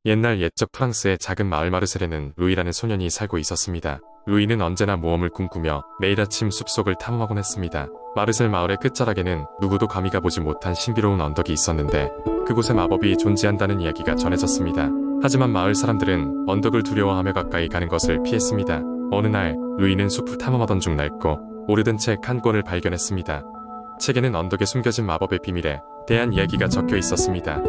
옛날 옛적 프랑스의 작은 마을 마르셀에는 루이라는 소년이 살고 있었습니다. 루이는 언제나 모험을 꿈꾸며 매일 아침 숲속을 탐험하곤 했습니다. 마르셀 마을의 끝자락에는 누구도 감히 가보지 못한 신비로운 언덕이 있었는데 그곳에 마법이 존재한다는 이야기가 전해졌습니다. 하지만 마을 사람들은 언덕을 두려워하며 가까이 가는 것을 피했습니다. 어느 날 루이는 숲을 탐험하던 중 낡고 오래된 책 한 권을 발견했습니다. 책에는 언덕에 숨겨진 마법의 비밀에 대한 이야기가 적혀 있었습니다.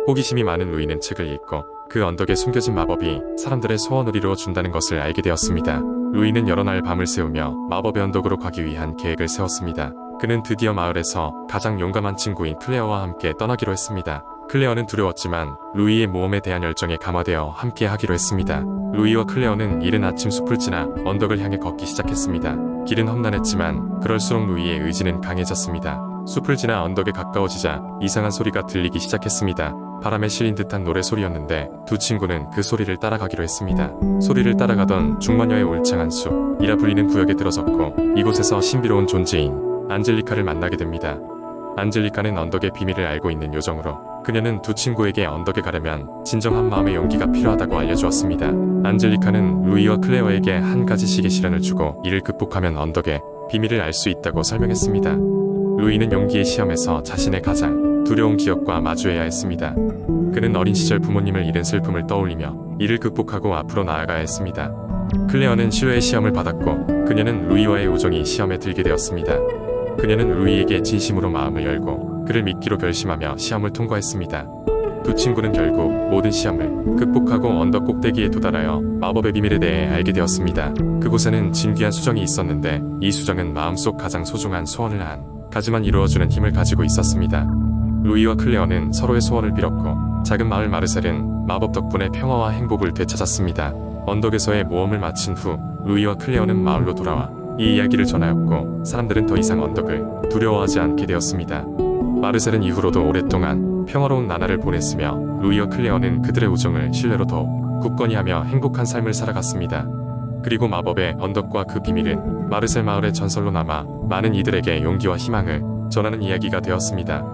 호기심이 많은 루이는 책을 읽고 그 언덕에 숨겨진 마법이 사람들의 소원을 이루어 준다는 것을 알게 되었습니다. 루이는 여러 날 밤을 새우며 마법의 언덕으로 가기 위한 계획을 세웠습니다. 그는 드디어 마을에서 가장 용감한 친구인 클레어와 함께 떠나기로 했습니다. 클레어는 두려웠지만 루이의 모험에 대한 열정에 감화되어 함께 하기로 했습니다. 루이와 클레어는 이른 아침 숲을 지나 언덕을 향해 걷기 시작했습니다. 길은 험난했지만 그럴수록 루이의 의지는 강해졌습니다. 숲을 지나 언덕에 가까워지자 이상한 소리가 들리기 시작했습니다. 바람에 실린 듯한 노래소리였는데 두 친구는 그 소리를 따라가기로 했습니다. 소리를 따라가던 중마녀의 울창한 숲이라 불리는 구역에 들어섰고 이곳에서 신비로운 존재인 안젤리카를 만나게 됩니다. 안젤리카는 언덕의 비밀을 알고 있는 요정으로 그녀는 두 친구에게 언덕에 가려면 진정한 마음의 용기가 필요하다고 알려주었습니다. 안젤리카는 루이와 클레어에게 한 가지씩의 시련을 주고 이를 극복하면 언덕의 비밀을 알 수 있다고 설명했습니다. 루이는 용기의 시험에서 자신의 가장 두려운 기억과 마주해야 했습니다. 그는 어린 시절 부모님을 잃은 슬픔을 떠올리며 이를 극복하고 앞으로 나아가야 했습니다. 클레어는 신뢰의 시험을 받았고 그녀는 루이와의 우정이 시험에 들게 되었습니다. 그녀는 루이에게 진심으로 마음을 열고 그를 믿기로 결심하며 시험을 통과했습니다. 두 친구는 결국 모든 시험을 극복하고 언덕 꼭대기에 도달하여 마법의 비밀에 대해 알게 되었습니다. 그곳에는 진귀한 수정이 있었는데 이 수정은 마음속 가장 소중한 소원을 한 가지만 이루어주는 힘을 가지고 있었습니다. 루이와 클레어는 서로의 소원을 빌었고 작은 마을 마르셀은 마법 덕분에 평화와 행복을 되찾았습니다. 언덕에서의 모험을 마친 후 루이와 클레어는 마을로 돌아와 이 이야기를 전하였고 사람들은 더 이상 언덕을 두려워하지 않게 되었습니다. 마르셀은 이후로도 오랫동안 평화로운 나날을 보냈으며 루이와 클레어는 그들의 우정을 신뢰로 더욱 굳건히 하며 행복한 삶을 살아갔습니다. 그리고 마법의 언덕과 그 비밀은 마르셀 마을의 전설로 남아 많은 이들에게 용기와 희망을 전하는 이야기가 되었습니다.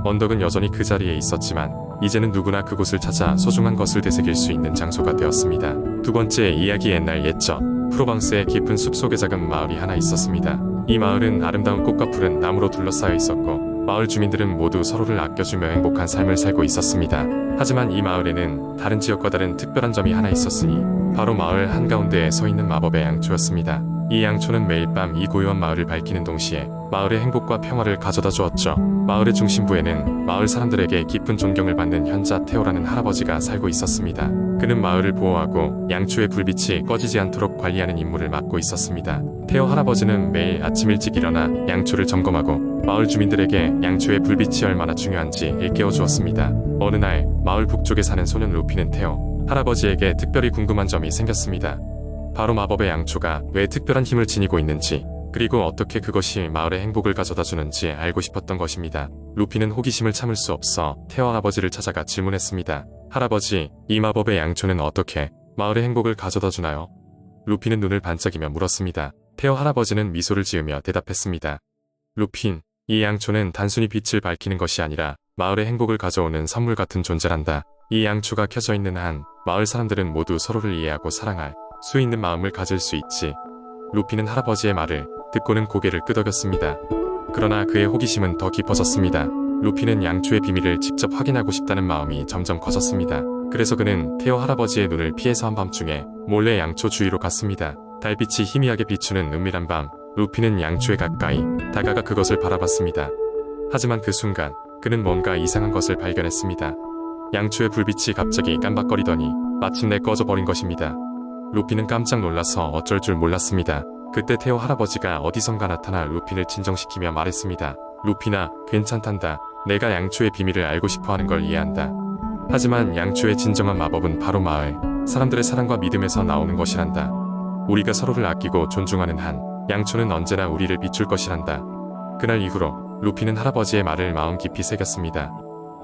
언덕은 여전히 그 자리에 있었지만 이제는 누구나 그곳을 찾아 소중한 것을 되새길 수 있는 장소가 되었습니다. 두 번째 이야기 옛날 옛적 프로방스의 깊은 숲속에 작은 마을이 하나 있었습니다. 이 마을은 아름다운 꽃과 푸른 나무로 둘러싸여 있었고 마을 주민들은 모두 서로를 아껴주며 행복한 삶을 살고 있었습니다. 하지만 이 마을에는 다른 지역과 다른 특별한 점이 하나 있었으니 바로 마을 한가운데에 서 있는 마법의 양초였습니다. 이 양초는 매일 밤 이 고요한 마을을 밝히는 동시에 마을의 행복과 평화를 가져다 주었죠. 마을의 중심부에는 마을 사람들에게 깊은 존경을 받는 현자 테오라는 할아버지가 살고 있었습니다. 그는 마을을 보호하고 양초의 불빛이 꺼지지 않도록 관리하는 임무를 맡고 있었습니다. 테오 할아버지는 매일 아침 일찍 일어나 양초를 점검하고 마을 주민들에게 양초의 불빛이 얼마나 중요한지 일깨워 주었습니다. 어느 날 마을 북쪽에 사는 소년 루피는 테오 할아버지에게 특별히 궁금한 점이 생겼습니다. 바로 마법의 양초가 왜 특별한 힘을 지니고 있는지 그리고 어떻게 그것이 마을의 행복을 가져다 주는지 알고 싶었던 것입니다. 루피는 호기심을 참을 수 없어 테오 할아버지를 찾아가 질문했습니다. 할아버지, 이 마법의 양초는 어떻게 마을의 행복을 가져다 주나요? 루피는 눈을 반짝이며 물었습니다. 테오 할아버지는 미소를 지으며 대답했습니다. 루핀, 이 양초는 단순히 빛을 밝히는 것이 아니라 마을의 행복을 가져오는 선물 같은 존재란다. 이 양초가 켜져 있는 한 마을 사람들은 모두 서로를 이해하고 사랑할 수 있는 마음을 가질 수 있지. 루피는 할아버지의 말을 듣고는 고개를 끄덕였습니다. 그러나 그의 호기심은 더 깊어졌습니다. 루피는 양초의 비밀을 직접 확인하고 싶다는 마음이 점점 커졌습니다. 그래서 그는 테오 할아버지의 눈을 피해서 한밤중에 몰래 양초 주위로 갔습니다. 달빛이 희미하게 비추는 은밀한 밤, 루피는 양초에 가까이 다가가 그것을 바라봤습니다. 하지만 그 순간 그는 뭔가 이상한 것을 발견했습니다. 양초의 불빛이 갑자기 깜박거리더니 마침내 꺼져버린 것입니다. 루피는 깜짝 놀라서 어쩔 줄 몰랐습니다. 그때 테오 할아버지가 어디선가 나타나 루피를 진정시키며 말했습니다. 루피나, 괜찮단다. 내가 양초의 비밀을 알고 싶어하는 걸 이해한다. 하지만 양초의 진정한 마법은 바로 마을 사람들의 사랑과 믿음에서 나오는 것이란다. 우리가 서로를 아끼고 존중하는 한 양초는 언제나 우리를 비출 것이란다. 그날 이후로 루피는 할아버지의 말을 마음 깊이 새겼습니다.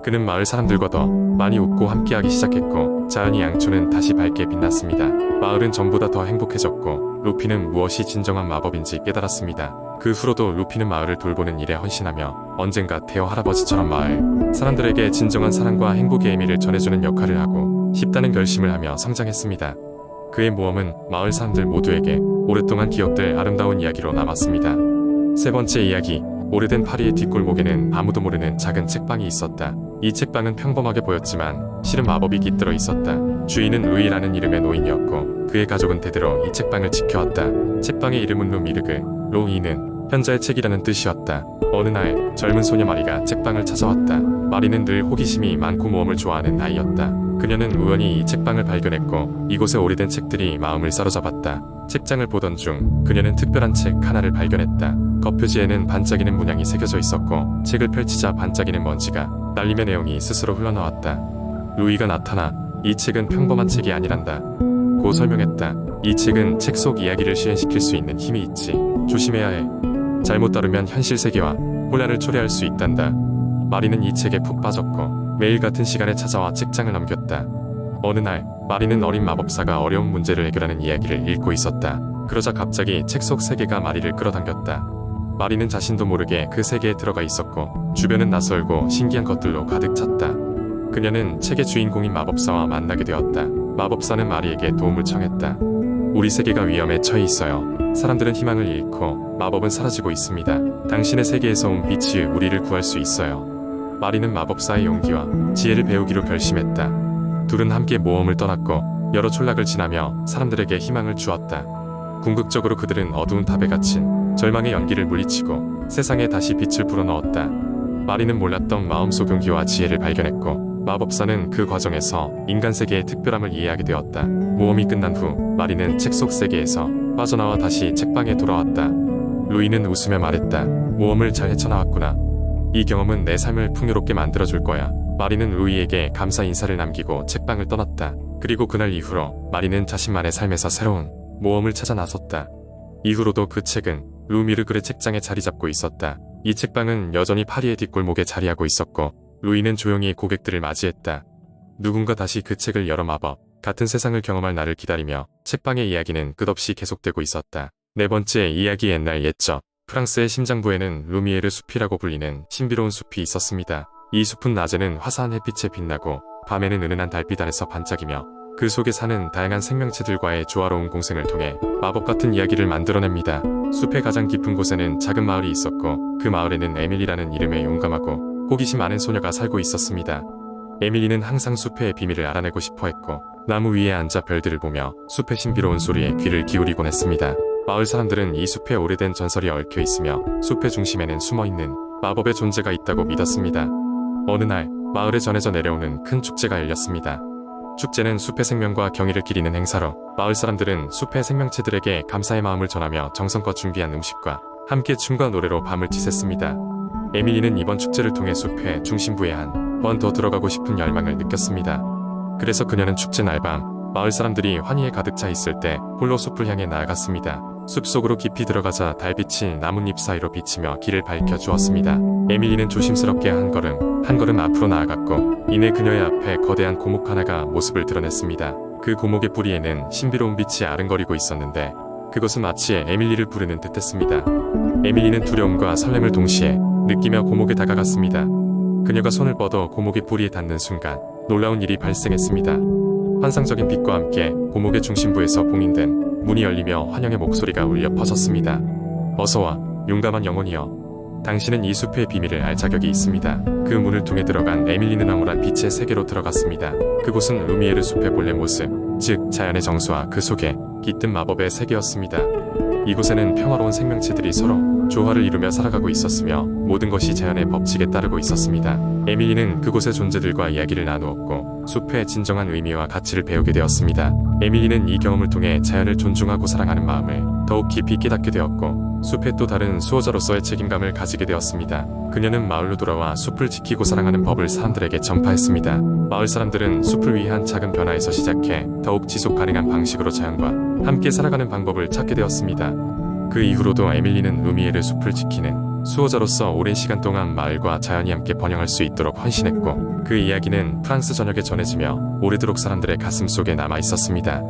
그는 마을 사람들과 더 많이 웃고 함께하기 시작했고 자연히 양초는 다시 밝게 빛났습니다. 마을은 전보다 더 행복해졌고 루피는 무엇이 진정한 마법인지 깨달았습니다. 그 후로도 루피는 마을을 돌보는 일에 헌신하며 언젠가 테오 할아버지처럼 마을 사람들에게 진정한 사랑과 행복의 의미를 전해주는 역할을 하고 싶다는 결심을 하며 성장했습니다. 그의 모험은 마을 사람들 모두에게 오랫동안 기억될 아름다운 이야기로 남았습니다. 세 번째 이야기. 오래된 파리의 뒷골목에는 아무도 모르는 작은 책방이 있었다. 이 책방은 평범하게 보였지만 실은 마법이 깃들어 있었다. 주인은 루이라는 이름의 노인이었고 그의 가족은 대대로 이 책방을 지켜왔다. 책방의 이름은 루미르그, 로이는 현자의 책이라는 뜻이었다. 어느 날 젊은 소녀 마리가 책방을 찾아왔다. 마리는 늘 호기심이 많고 모험을 좋아하는 아이였다. 그녀는 우연히 이 책방을 발견했고 이곳에 오래된 책들이 마음을 사로잡았다. 책장을 보던 중 그녀는 특별한 책 하나를 발견했다. 겉표지에는 반짝이는 문양이 새겨져 있었고 책을 펼치자 반짝이는 먼지가 날리며 내용이 스스로 흘러나왔다. 루이가 나타나 이 책은 평범한 책이 아니란다 고 설명했다. 이 책은 책 속 이야기를 실현시킬 수 있는 힘이 있지. 조심해야 해. 잘못 다루면 현실 세계와 혼란을 초래할 수 있단다. 마리는 이 책에 푹 빠졌고 매일 같은 시간에 찾아와 책장을 넘겼다. 어느 날 마리는 어린 마법사가 어려운 문제를 해결하는 이야기를 읽고 있었다. 그러자 갑자기 책 속 세계가 마리를 끌어당겼다. 마리는 자신도 모르게 그 세계에 들어가 있었고 주변은 낯설고 신기한 것들로 가득 찼다. 그녀는 책의 주인공인 마법사와 만나게 되었다. 마법사는 마리에게 도움을 청했다. 우리 세계가 위험에 처해 있어요. 사람들은 희망을 잃고 마법은 사라지고 있습니다. 당신의 세계에서 온 빛이 우리를 구할 수 있어요. 마리는 마법사의 용기와 지혜를 배우기로 결심했다. 둘은 함께 모험을 떠났고 여러 촌락을 지나며 사람들에게 희망을 주었다. 궁극적으로 그들은 어두운 탑에 갇힌 절망의 연기를 물리치고 세상에 다시 빛을 불어넣었다. 마리는 몰랐던 마음속 용기와 지혜를 발견했고 마법사는 그 과정에서 인간 세계의 특별함을 이해하게 되었다. 모험이 끝난 후 마리는 책 속 세계에서 빠져나와 다시 책방에 돌아왔다. 루이는 웃으며 말했다. 모험을 잘 헤쳐나왔구나. 이 경험은 내 삶을 풍요롭게 만들어줄 거야. 마리는 루이에게 감사 인사를 남기고 책방을 떠났다. 그리고 그날 이후로 마리는 자신만의 삶에서 새로운 모험을 찾아 나섰다. 이후로도 그 책은 루미르그의 책장에 자리 잡고 있었다. 이 책방은 여전히 파리의 뒷골목에 자리하고 있었고 루이는 조용히 고객들을 맞이했다. 누군가 다시 그 책을 열어 마법 같은 세상을 경험할 날을 기다리며 책방의 이야기는 끝없이 계속되고 있었다. 네 번째 이야기. 옛날 옛적 프랑스의 심장부에는 루미에르 숲이라고 불리는 신비로운 숲이 있었습니다. 이 숲은 낮에는 화사한 햇빛에 빛나고 밤에는 은은한 달빛 아래서 반짝이며 그 속에 사는 다양한 생명체들과의 조화로운 공생을 통해 마법 같은 이야기를 만들어냅니다. 숲의 가장 깊은 곳에는 작은 마을이 있었고 그 마을에는 에밀리라는 이름의 용감하고 호기심 많은 소녀가 살고 있었습니다. 에밀리는 항상 숲의 비밀을 알아내고 싶어 했고 나무 위에 앉아 별들을 보며 숲의 신비로운 소리에 귀를 기울이곤 했습니다. 마을 사람들은 이 숲에 오래된 전설이 얽혀 있으며 숲의 중심에는 숨어있는 마법의 존재가 있다고 믿었습니다. 어느 날 마을에 전해져 내려오는 큰 축제가 열렸습니다. 축제는 숲의 생명과 경의를 기리는 행사로 마을 사람들은 숲의 생명체들에게 감사의 마음을 전하며 정성껏 준비한 음식과 함께 춤과 노래로 밤을 지샜습니다. 에밀리는 이번 축제를 통해 숲의 중심부에 한 번 더 들어가고 싶은 열망을 느꼈습니다. 그래서 그녀는 축제 날밤 마을 사람들이 환희에 가득 차 있을 때 홀로 숲을 향해 나아갔습니다. 숲속으로 깊이 들어가자 달빛이 나뭇잎 사이로 비치며 길을 밝혀 주었습니다. 에밀리는 조심스럽게 한 걸음 앞으로 나아갔고 이내 그녀의 앞에 거대한 고목 하나가 모습을 드러냈습니다. 그 고목의 뿌리에는 신비로운 빛이 아른거리고 있었는데 그것은 마치 에밀리를 부르는 듯했습니다. 에밀리는 두려움과 설렘을 동시에 느끼며 고목에 다가갔습니다. 그녀가 손을 뻗어 고목의 뿌리에 닿는 순간 놀라운 일이 발생했습니다. 환상적인 빛과 함께 고목의 중심부에서 봉인된 문이 열리며 환영의 목소리가 울려 퍼졌습니다. 어서와 용감한 영혼이여. 당신은 이 숲의 비밀을 알 자격이 있습니다. 그 문을 통해 들어간 에밀리는 황홀한 빛의 세계로 들어갔습니다. 그곳은 루미에르 숲의 본래 모습, 즉 자연의 정수와 그 속에 깃든 마법의 세계였습니다. 이곳에는 평화로운 생명체들이 서로 조화를 이루며 살아가고 있었으며 모든 것이 자연의 법칙에 따르고 있었습니다. 에밀리는 그곳의 존재들과 이야기를 나누었고 숲의 진정한 의미와 가치를 배우게 되었습니다. 에밀리는 이 경험을 통해 자연을 존중하고 사랑하는 마음을 더욱 깊이 깨닫게 되었고 숲의 또 다른 수호자로서의 책임감을 가지게 되었습니다. 그녀는 마을로 돌아와 숲을 지키고 사랑하는 법을 사람들에게 전파했습니다. 마을 사람들은 숲을 위한 작은 변화에서 시작해 더욱 지속 가능한 방식으로 자연과 함께 살아가는 방법을 찾게 되었습니다. 그 이후로도 에밀리는 루미에르 숲을 지키는 수호자로서 오랜 시간 동안 마을과 자연이 함께 번영할 수 있도록 헌신했고 그 이야기는 프랑스 전역에 전해지며 오래도록 사람들의 가슴 속에 남아 있었습니다.